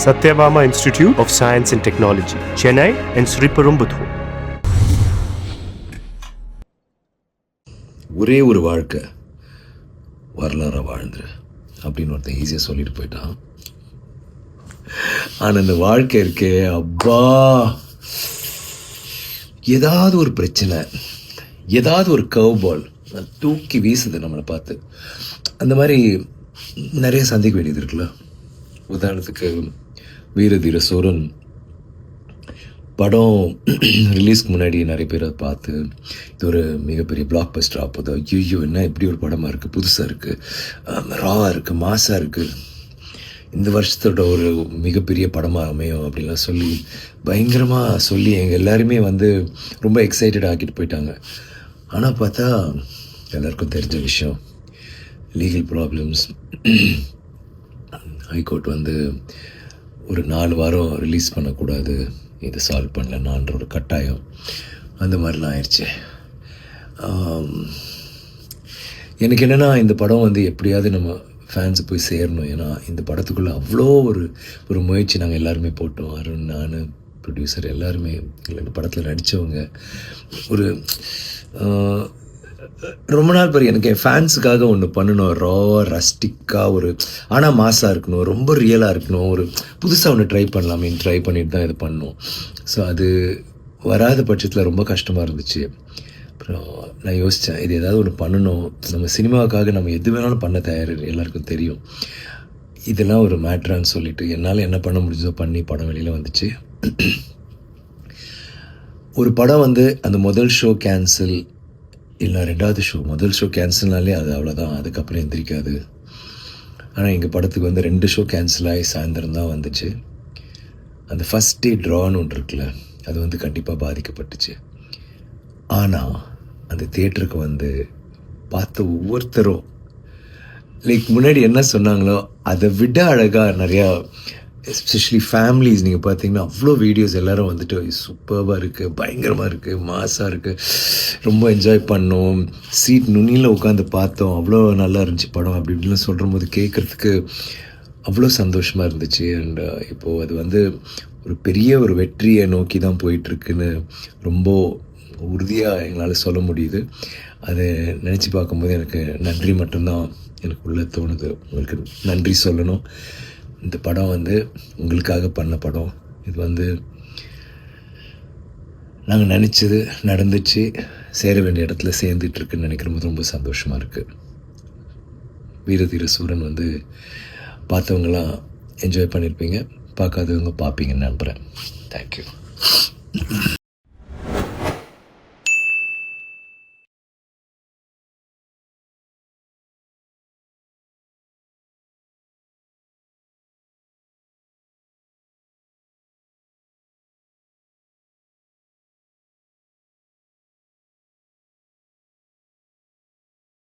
Satyabama Institute of Science and Technology, Chennai and Sriperumbudur. ஒரே ஒரு வாழ்க்கை வரலாறாக வாழ்ந்துரு அப்படின்னு ஒருத்தன் ஈஸியாக சொல்லிட்டு போயிட்டான். ஆனால் இந்த வாழ்க்கை இருக்கே அப்பா, ஏதாவது ஒரு பிரச்சனை, ஏதாவது ஒரு கர்வ் பால் தூக்கி வீசுது நம்மளை பார்த்து. அந்த மாதிரி நிறைய சந்திக்க வேண்டியது இருக்குல்ல. உதாரணத்துக்கு வீர தீர சூரன் படம் ரிலீஸ்க்கு முன்னாடி நிறைய பேர் அதை பார்த்து இது ஒரு மிகப்பெரிய பிளாக் பஸ்டர் ஆப்போது, ஐயோ என்ன இப்படி ஒரு படமாக இருக்குது, புதுசாக இருக்குது, ராவாக இருக்குது, மாசாக இருக்குது, இந்த வருஷத்தோட ஒரு மிகப்பெரிய படமாக அமையும் அப்படின்லாம் சொல்லி பயங்கரமாக சொல்லி எங்கள் எல்லாருமே ரொம்ப எக்ஸைட்டட் ஆக்கிட்டு போயிட்டாங்க. ஆனால் பார்த்தா எல்லாருக்கும் தெரிஞ்ச விஷயம், லீகல் ப்ராப்ளம்ஸ், ஹைகோர்ட் ஒரு 4 வாரம் ரிலீஸ் பண்ணக்கூடாது, இதை சால்வ் பண்ணலன்னான்ற ஒரு கட்டாயம், அந்த மாதிரிலாம் ஆயிடுச்சு. எனக்கு என்னென்னா இந்த படம் எப்படியாவது நம்ம ஃபேன்ஸு போய் சேரணும். ஏன்னா இந்த படத்துக்குள்ளே அவ்வளோ ஒரு முயற்சி நாங்கள் எல்லாருமே போட்டோம். அருண், நான், ப்ரொடியூசர் எல்லாருமே, இந்த படத்தில் நடித்தவங்க. ஒரு ரொம்ப நாள் பேர் எனக்கு என் ஃபேன்ஸுக்காக ஒன்று பண்ணணும், ராவாக ரஸ்டிக்காக ஆனால் மாஸாக இருக்கணும், ரொம்ப ரியலாக இருக்கணும், ஒரு புதுசாக ஒன்று ட்ரை பண்ணலாமேன்னு ட்ரை பண்ணிட்டு தான் இது பண்ணோம். ஸோ அது வராத பட்சத்தில் ரொம்ப கஷ்டமாக இருந்துச்சு. அப்புறம் நான் யோசித்தேன், இது ஏதாவது ஒன்று பண்ணணும், நம்ம சினிமாவுக்காக நம்ம எது வேணாலும் பண்ண தயார், எல்லாருக்கும் தெரியும், இதெல்லாம் ஒரு மேட்ரான்னு சொல்லிட்டு என்னால் என்ன பண்ண முடிஞ்சதோ பண்ணி படம் வெளியில் வந்துச்சு. ஒரு படம் அந்த முதல் ஷோ கேன்சல் இல்லை 2வது ஷோ, முதல் ஷோ கேன்சல்னாலே அது அவ்வளோதான், அதுக்கப்புறம் எந்திரிக்காது. ஆனால் எங்கள் படத்துக்கு 2 ஷோ கேன்சல் ஆகி சாயந்தரம் தான் வந்துச்சு. அந்த ஃபஸ்ட் டே ட்ரான்னு ஒன்று இருக்குல்ல, அது கண்டிப்பாக பாதிக்கப்பட்டுச்சு. ஆனால் அந்த தியேட்டருக்கு பார்த்த ஒவ்வொருத்தரும் முன்னாடி என்ன சொன்னாங்களோ அதை விட அழகாக நிறையா, எஸ்பெஷலி ஃபேமிலிஸ் நீங்கள் பார்த்தீங்கன்னா அவ்வளோ வீடியோஸ் எல்லோரும் சூப்பராக இருக்குது, பயங்கரமாக இருக்குது, மாஸாக இருக்குது, ரொம்ப என்ஜாய் பண்ணோம், சீட் நுனியில் உட்காந்து பார்த்தோம், அவ்வளோ நல்லா இருந்துச்சு படம் அப்படி இப்படிலாம் சொல்கிற போது கேட்குறதுக்கு அவ்வளோ சந்தோஷமாக இருந்துச்சு. அண்ட் இப்போது அது ஒரு பெரிய ஒரு வெற்றியை நோக்கி தான் போயிட்டுருக்குன்னு ரொம்ப உறுதியாக எங்களால் சொல்ல முடியுது. அதை நினச்சி பார்க்கும்போது எனக்கு நன்றி மட்டும்தான் எனக்கு உள்ளே தோணுது. உங்களுக்கு நன்றி சொல்லணும். இந்த படம் உங்களுக்காக பண்ண படம். இது நாங்கள் நினச்சது நடந்துச்சு, சேர வேண்டிய இடத்துல சேர்ந்துட்டுருக்குன்னு நினைக்கிறபோது ரொம்ப சந்தோஷமாக இருக்குது. வீரதீர சூரன் பார்த்தவங்களாம் என்ஜாய் பண்ணியிருப்பீங்க, பார்க்காதவங்க பார்ப்பீங்கன்னு நம்புகிறேன். தேங்க்யூ.